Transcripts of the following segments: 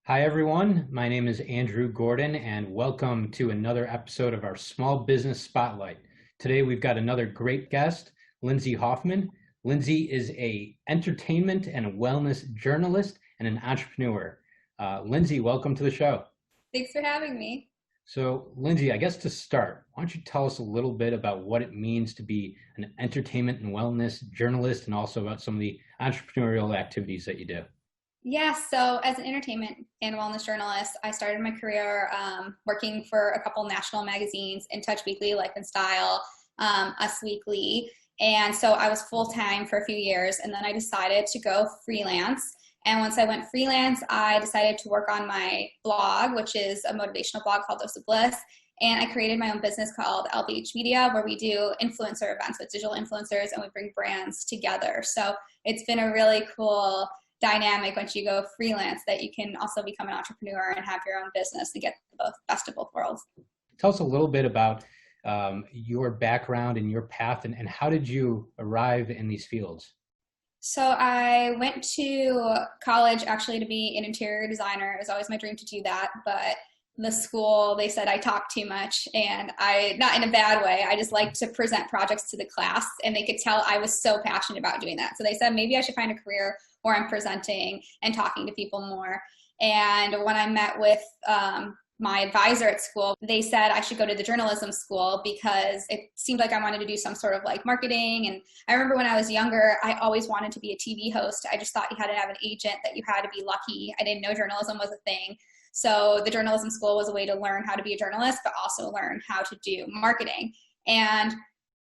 Hi, everyone. My name is Andrew Gordon, and welcome to another episode of our Small Business Spotlight. Today, we've got another great guest, Lindsay Hoffman. Lindsay is a entertainment and wellness journalist and an entrepreneur. Lindsay, welcome to the show. Thanks for having me. So, Lindsay, I guess to start, why don't you tell us a little bit about what it means to be an entertainment and wellness journalist, and also about some of the entrepreneurial activities that you do? Yeah, so as an entertainment and wellness journalist, I started my career working for a couple national magazines, InTouch Weekly, Life and Style, Us Weekly. And so I was full time for a few years, and then I decided to go freelance. And once I went freelance, I decided to work on my blog, which is a motivational blog called Dose of Bliss. And I created my own business called LBH Media, where we do influencer events with digital influencers and we bring brands together. So it's been a really cool dynamic once you go freelance that you can also become an entrepreneur and have your own business and get the best of both worlds. Tell us a little bit about your background and your path, and how did you arrive in these fields? So I went to college actually to be an interior designer. It was always my dream to do that, but the school, they said I talk too much, and not in a bad way, I just like to present projects to the class, and they could tell I was so passionate about doing that. So they said maybe I should find a career where I'm presenting and talking to people more. And when I met with my advisor at school, they said I should go to the journalism school because it seemed like I wanted to do some sort of like marketing. And I remember when I was younger, I always wanted to be a TV host. I just thought you had to have an agent, that you had to be lucky. I didn't know journalism was a thing. So the journalism school was a way to learn how to be a journalist, but also learn how to do marketing. And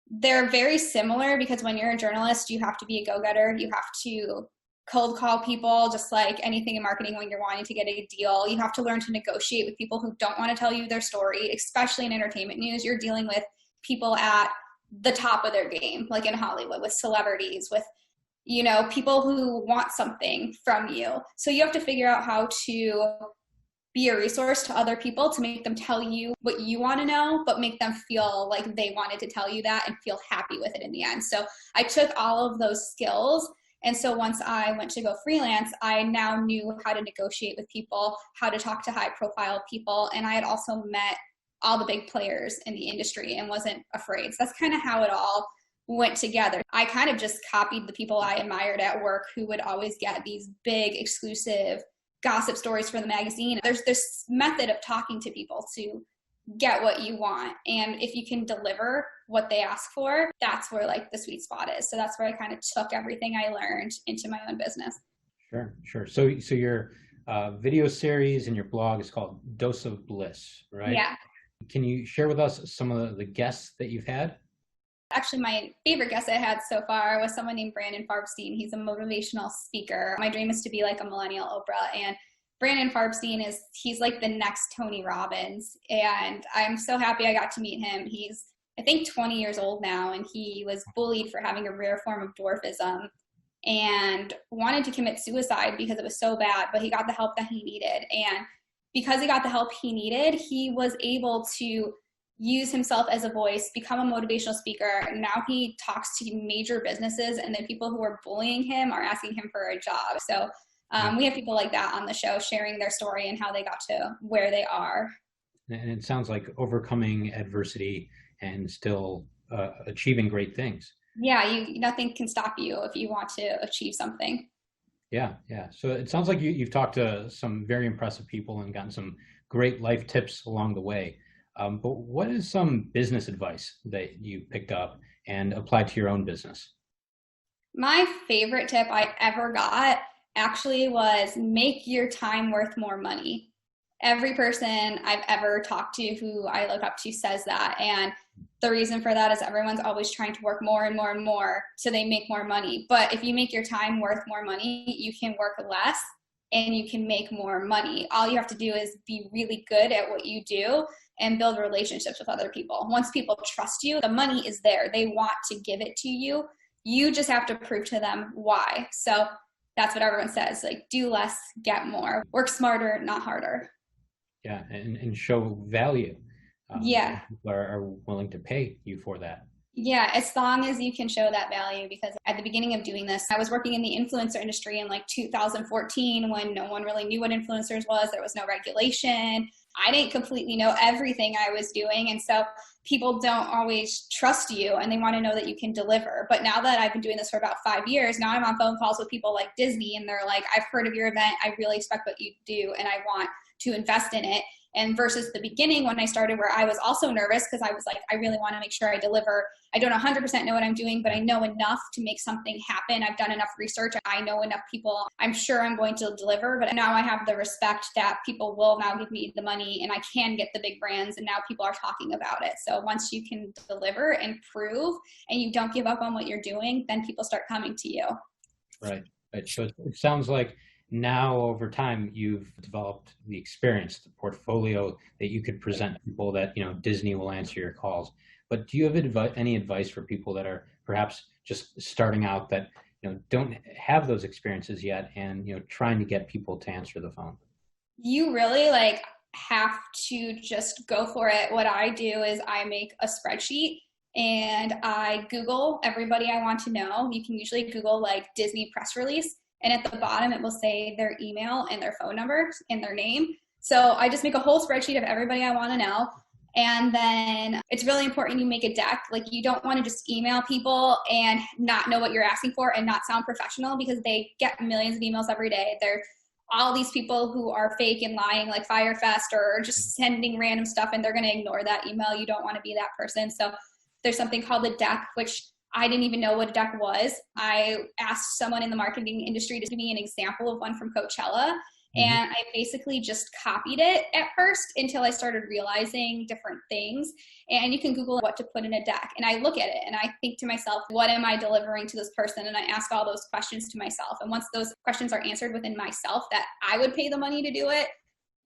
they're very similar because when you're a journalist, you have to be a go-getter. You have to cold call people, just like anything in marketing. When you're wanting to get a deal, you have to learn to negotiate with people who don't want to tell you their story, especially in entertainment news. You're dealing with people at the top of their game, like in Hollywood, with celebrities, with people who want something from you. So you have to figure out how to be a resource to other people to make them tell you what you want to know, but make them feel like they wanted to tell you that and feel happy with it in the end. So I took all of those skills. And so once I went to go freelance, I now knew how to negotiate with people, how to talk to high profile people. And I had also met all the big players in the industry and wasn't afraid. So that's kind of how it all went together. I kind of just copied the people I admired at work who would always get these big exclusive gossip stories for the magazine. There's this method of talking to people to get what you want. And if you can deliver what they ask for, that's where like the sweet spot is. So that's where I kind of took everything I learned into my own business. Sure, sure. So your video series and your blog is called Dose of Bliss, right? Yeah. Can you share with us some of the guests that you've had? Actually, my favorite guest I had so far was someone named Brandon Farbstein. He's a motivational speaker. My dream is to be like a millennial Oprah. And Brandon Farbstein he's like the next Tony Robbins. And I'm so happy I got to meet him. He's, I think, 20 years old now, and he was bullied for having a rare form of dwarfism and wanted to commit suicide because it was so bad, but he got the help that he needed. And because he got the help he needed, he was able to use himself as a voice, become a motivational speaker. And now he talks to major businesses, and then people who are bullying him are asking him for a job. So we have people like that on the show sharing their story and how they got to where they are. And it sounds like overcoming adversity and still achieving great things. Yeah, nothing can stop you if you want to achieve something. Yeah, yeah. So it sounds like you've talked to some very impressive people and gotten some great life tips along the way. But what is some business advice that you picked up and applied to your own business? My favorite tip I ever got actually was make your time worth more money. Every person I've ever talked to who I look up to says that. And the reason for that is everyone's always trying to work more and more and more so they make more money. But if you make your time worth more money, you can work less and you can make more money. All you have to do is be really good at what you do and build relationships with other people. Once people trust you, the money is there. They want to give it to you. You just have to prove to them why. So that's what everyone says, like, do less, get more, work smarter, not harder. Yeah, and show value. Yeah. People are willing to pay you for that. Yeah, as long as you can show that value, because at the beginning of doing this, I was working in the influencer industry in like 2014 when no one really knew what influencers was. There was no regulation. I didn't completely know everything I was doing. And so people don't always trust you and they want to know that you can deliver. But now that I've been doing this for about 5 years, now I'm on phone calls with people like Disney and they're like, I've heard of your event. I really expect what you do and I want to invest in it. And versus the beginning when I started where I was also nervous because I was like, I really want to make sure I deliver. I don't 100% know what I'm doing, but I know enough to make something happen. I've done enough research. I know enough people. I'm sure I'm going to deliver, but now I have the respect that people will now give me the money and I can get the big brands and now people are talking about it. So once you can deliver and prove and you don't give up on what you're doing, then people start coming to you. Right. So it sounds like now over time you've developed the experience, the portfolio that you could present to people that, Disney will answer your calls. But do you have any advice for people that are perhaps just starting out that, don't have those experiences yet and, trying to get people to answer the phone? You really have to just go for it. What I do is I make a spreadsheet and I Google everybody I want to know. You can usually Google Disney press release. And at the bottom, it will say their email and their phone number and their name. So I just make a whole spreadsheet of everybody I want to know. And then it's really important you make a deck. You don't want to just email people and not know what you're asking for and not sound professional because they get millions of emails every day. They're all these people who are fake and lying like Firefest or just sending random stuff and they're going to ignore that email. You don't want to be that person. So there's something called the deck, which I didn't even know what a deck was. I asked someone in the marketing industry to give me an example of one from Coachella. And I basically just copied it at first until I started realizing different things. And you can Google what to put in a deck. And I look at it and I think to myself, what am I delivering to this person? And I ask all those questions to myself. And once those questions are answered within myself that I would pay the money to do it,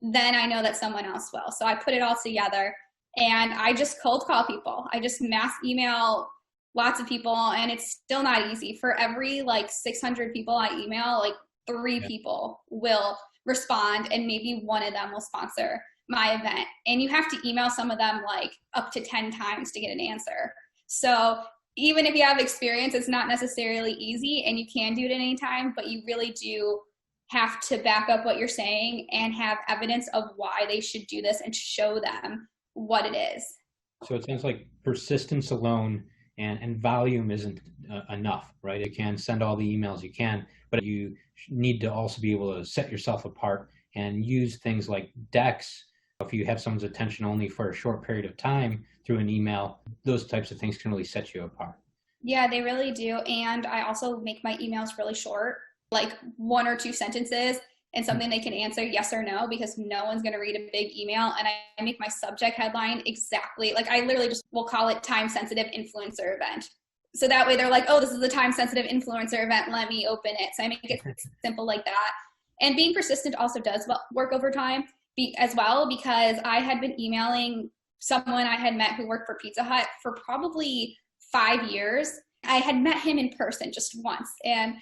then I know that someone else will. So I put it all together and I just cold call people. I just mass email lots of people, and it's still not easy. For every 600 people I email, 3 people will respond, and maybe one of them will sponsor my event. And you have to email some of them up to 10 times to get an answer. So even if you have experience, it's not necessarily easy, and you can do it at any time, but you really do have to back up what you're saying and have evidence of why they should do this and show them what it is. So it sounds like persistence alone and volume isn't enough, right? You can send all the emails you can, but you need to also be able to set yourself apart and use things like decks. If you have someone's attention only for a short period of time through an email, those types of things can really set you apart. Yeah, they really do. And I also make my emails really short, 1 or 2 sentences and something they can answer yes or no, because no one's going to read a big email. And I make my subject headline exactly I literally just will call it time sensitive influencer event. So that way they're like, oh, this is a time sensitive influencer event. Let me open it. So I make it simple like that. And being persistent also does work over time as well, because I had been emailing someone I had met who worked for Pizza Hut for probably 5 years. I had met him in person just once and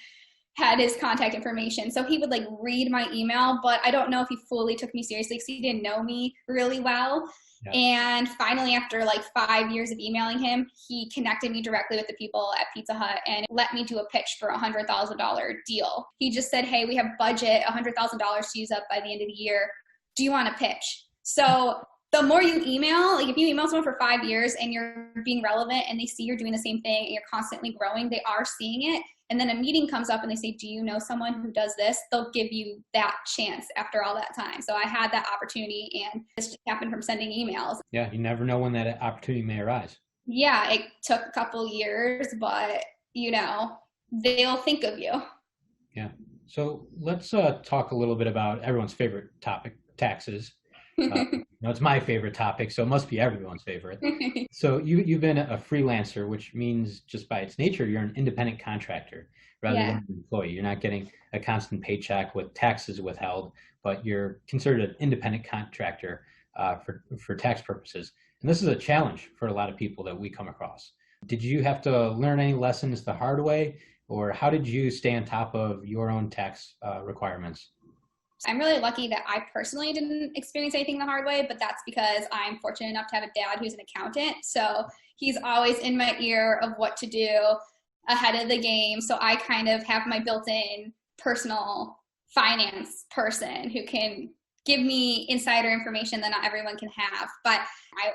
had his contact information. So he would read my email, but I don't know if he fully took me seriously because he didn't know me really well. Yeah. And finally, after 5 years of emailing him, he connected me directly with the people at Pizza Hut and let me do a pitch for a $100,000 deal. He just said, hey, we have budget $100,000 to use up by the end of the year. Do you want to pitch? So the more you email, if you email someone for 5 years and you're being relevant and they see you're doing the same thing and you're constantly growing, they are seeing it. And then a meeting comes up and they say, do you know someone who does this? They'll give you that chance after all that time. So I had that opportunity and this just happened from sending emails. Yeah, you never know when that opportunity may arise. Yeah, it took a couple years, but they'll think of you. Yeah. So let's talk a little bit about everyone's favorite topic, taxes. It's my favorite topic, so it must be everyone's favorite. So you've been a freelancer, which means just by its nature, you're an independent contractor rather than an employee. You're not getting a constant paycheck with taxes withheld, but you're considered an independent contractor for tax purposes. And this is a challenge for a lot of people that we come across. Did you have to learn any lessons the hard way, or how did you stay on top of your own tax requirements? I'm really lucky that I personally didn't experience anything the hard way, but that's because I'm fortunate enough to have a dad who's an accountant. So he's always in my ear of what to do ahead of the game. So I kind of have my built-in personal finance person who can give me insider information that not everyone can have. But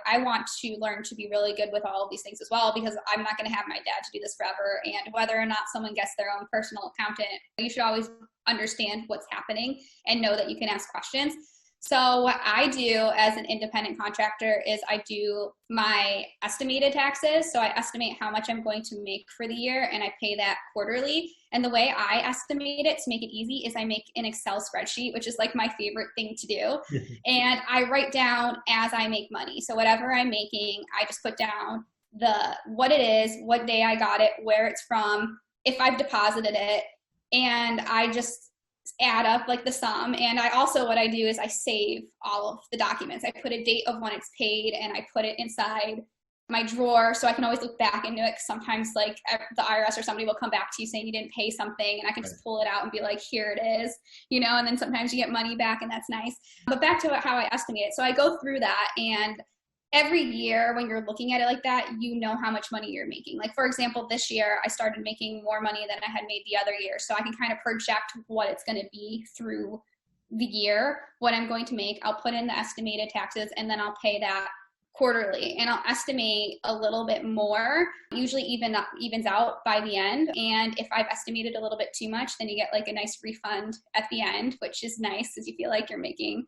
I want to learn to be really good with all of these things as well, because I'm not going to have my dad to do this forever. And whether or not someone gets their own personal accountant, you should always understand what's happening and know that you can ask questions. So what I do as an independent contractor is I do my estimated taxes. So I estimate how much I'm going to make for the year, and I pay that quarterly. And the way I estimate it to make it easy is I make an Excel spreadsheet, which is like my favorite thing to do. And I write down as I make money. So whatever I'm making, I just put down what it is, what day I got it, where it's from, if I've deposited it, and I just add up like the sum. And I also, what I do is I save all of the documents. I put a date of when it's paid, and I put it inside my drawer so I can always look back into it. Cause sometimes like the IRS or somebody will come back to you saying you didn't pay something, and I can just pull it out and be like, here it is, and then sometimes you get money back, and that's nice. But back to how I estimate it. So I go through that, and every year when you're looking at it like that, you know how much money you're making. Like, for example, this year I started making more money than I had made the other year. So I can kind of project what it's going to be through the year, what I'm going to make. I'll put in the estimated taxes, and then I'll pay that quarterly, and I'll estimate a little bit more, usually evens out by the end. And if I've estimated a little bit too much, then you get like a nice refund at the end, which is nice because you feel like you're making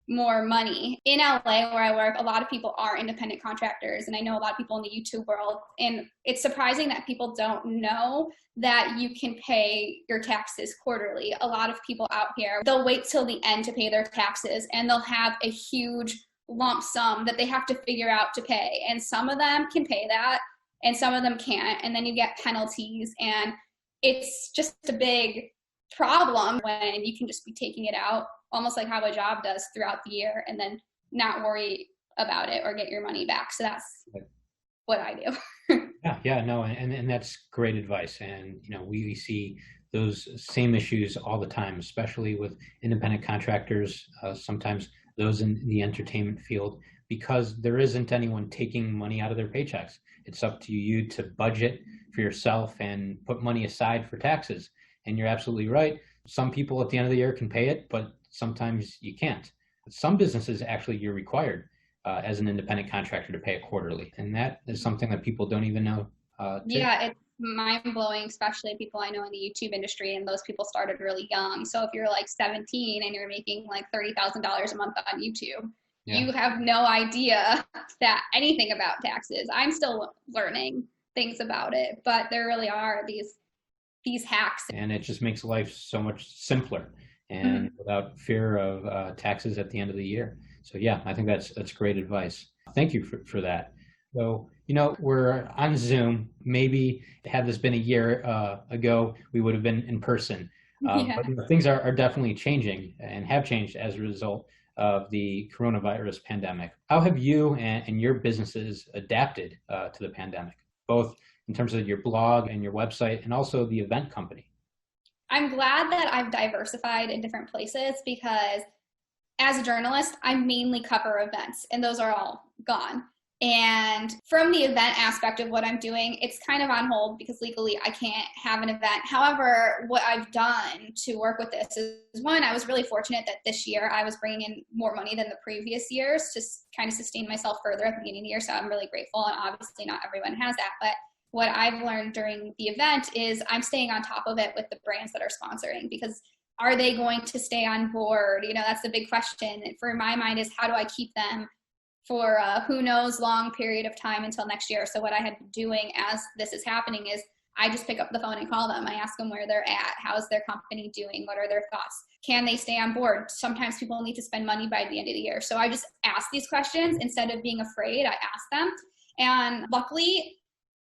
more money. In LA, where I work, a lot of people are independent contractors, and I know a lot of people in the YouTube world, and it's surprising that people don't know that you can pay your taxes quarterly. A lot of people out here, they'll wait till the end to pay their taxes, and they'll have a huge lump sum that they have to figure out to pay. And some of them can pay that, and some of them can't. And then you get penalties, and it's just a big problem when you can just be taking it out almost like how a job does throughout the year, and then not worry about it or get your money back. So that's what I do. No, and that's great advice. And we see those same issues all the time, especially with independent contractors, sometimes those in the entertainment field, because there isn't anyone taking money out of their paychecks. It's up to you to budget for yourself and put money aside for taxes. And you're absolutely right. Some people at the end of the year can pay it, but sometimes you can't. Some businesses, actually, you're required as an independent contractor to pay it quarterly. And that is something that people don't even know. Yeah, it's mind-blowing, especially people I know in the YouTube industry, and those people started really young. So if you're like 17 and you're making like $30,000 a month on YouTube, you have no idea that anything about taxes. I'm still learning things about it, but there really are these hacks. And it just makes life so much simpler, and without fear of taxes at the end of the year. So yeah, I think that's great advice. Thank you for that. So, we're on Zoom. Maybe had this been a year ago, we would have been in person. But things are definitely changing and have changed as a result of the coronavirus pandemic. How have you and your businesses adapted to the pandemic, both in terms of your blog and your website, and also the event company? I'm glad that I've diversified in different places, because as a journalist, I mainly cover events, and those are all gone. And from the event aspect of what I'm doing, it's kind of on hold because legally I can't have an event. However, what I've done to work with this is, one, I was really fortunate that this year I was bringing in more money than the previous years to kind of sustain myself further at the beginning of the year. So I'm really grateful. And obviously not everyone has that. But what I've learned during the event is I'm staying on top of it with the brands that are sponsoring, because are they going to stay on board? That's the big question. For my mind is, how do I keep them for who knows long period of time until next year? So what I had been doing as this is happening is I just pick up the phone and call them. I ask them where they're at. How's their company doing? What are their thoughts? Can they stay on board? Sometimes people need to spend money by the end of the year. So I just ask these questions instead of being afraid. I ask them. And luckily,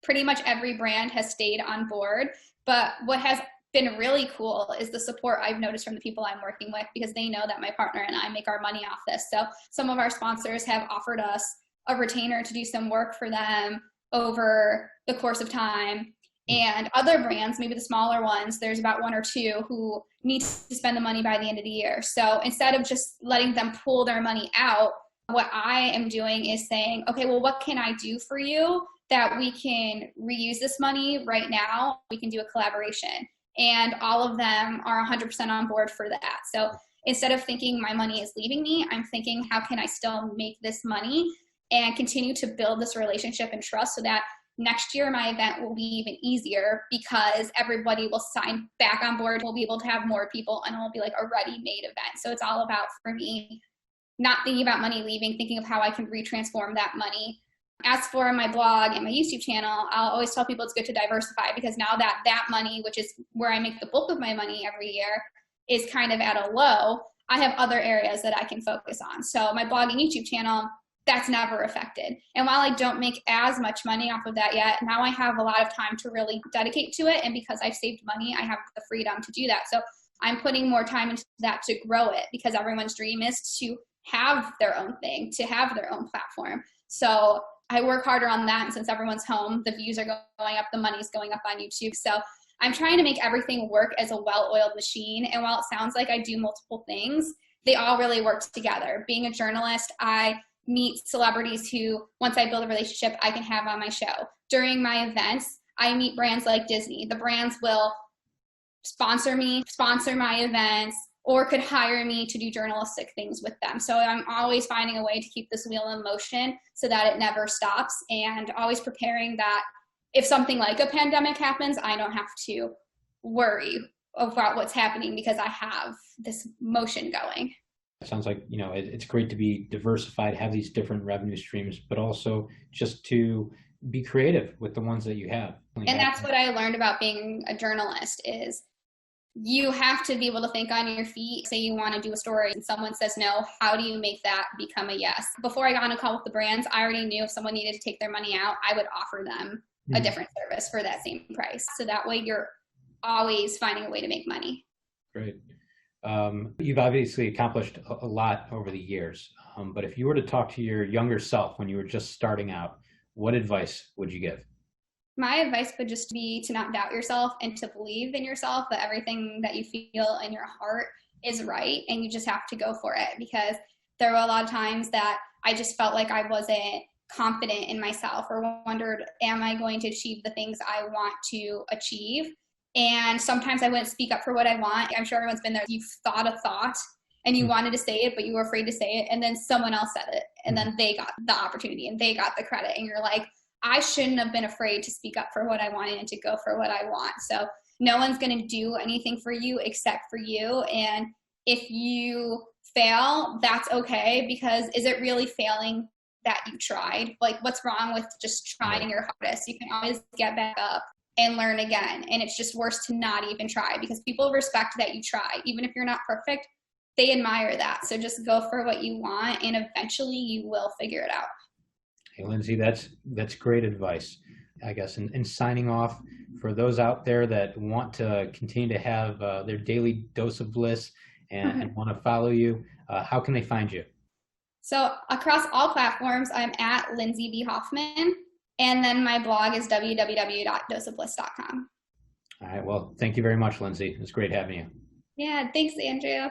pretty much every brand has stayed on board. But what has been really cool is the support I've noticed from the people I'm working with, because they know that my partner and I make our money off this. So some of our sponsors have offered us a retainer to do some work for them over the course of time. And other brands, maybe the smaller ones, there's about one or two who need to spend the money by the end of the year. So instead of just letting them pull their money out, what I am doing is saying, okay, well, what can I do for you that we can reuse this money right now? We can do a collaboration. And all of them are 100% on board for that. So instead of thinking my money is leaving me, I'm thinking, how can I still make this money and continue to build this relationship and trust so that next year my event will be even easier because everybody will sign back on board. We'll be able to have more people and it'll be like a ready-made event. So it's all about, for me, not thinking about money leaving, thinking of how I can retransform that money. As for my blog and my YouTube channel, I'll always tell people it's good to diversify because now that money, which is where I make the bulk of my money every year, is kind of at a low, I have other areas that I can focus on. So my blog and YouTube channel, that's never affected. And while I don't make as much money off of that yet, now I have a lot of time to really dedicate to it. And because I've saved money, I have the freedom to do that. So I'm putting more time into that to grow it because everyone's dream is to have their own thing, to have their own platform. So I work harder on that. And since everyone's home, the views are going up, the money's going up on YouTube. So I'm trying to make everything work as a well-oiled machine. And while it sounds like I do multiple things, they all really work together. Being a journalist, I meet celebrities who, once I build a relationship, I can have on my show. During my events, I meet brands like Disney. The brands will sponsor me, sponsor my events, or could hire me to do journalistic things with them. So I'm always finding a way to keep this wheel in motion so that it never stops, and always preparing that if something like a pandemic happens, I don't have to worry about what's happening because I have this motion going. It sounds like, it's great to be diversified, have these different revenue streams, but also just to be creative with the ones that you have. And that's what I learned about being a journalist is you have to be able to think on your feet. Say you want to do a story and someone says no, how do you make that become a yes? Before I got on a call with the brands, I already knew if someone needed to take their money out, I would offer them a different service for that same price. So that way you're always finding a way to make money. Great. You've obviously accomplished a lot over the years, but if you were to talk to your younger self when you were just starting out, what advice would you give? My advice would just be to not doubt yourself and to believe in yourself, that everything that you feel in your heart is right, and you just have to go for it. Because there were a lot of times that I just felt like I wasn't confident in myself or wondered, am I going to achieve the things I want to achieve? And sometimes I wouldn't speak up for what I want. I'm sure everyone's been there. You've thought a thought and you wanted to say it, but you were afraid to say it. And then someone else said it. And then they got the opportunity and they got the credit. And you're like, I shouldn't have been afraid to speak up for what I wanted and to go for what I want. So no one's going to do anything for you except for you. And if you fail, that's okay, because is it really failing that you tried? Like, what's wrong with just trying your hardest? You can always get back up and learn again. And it's just worse to not even try, because people respect that you try. Even if you're not perfect, they admire that. So just go for what you want, and eventually you will figure it out. Hey, Lindsay, that's great advice, I guess. And signing off, for those out there that want to continue to have their daily dose of bliss and want to follow you, how can they find you? So across all platforms, I'm at Lindsay B. Hoffman. And then my blog is www.doseofbliss.com. All right. Well, thank you very much, Lindsay. It was great having you. Yeah, thanks, Andrew.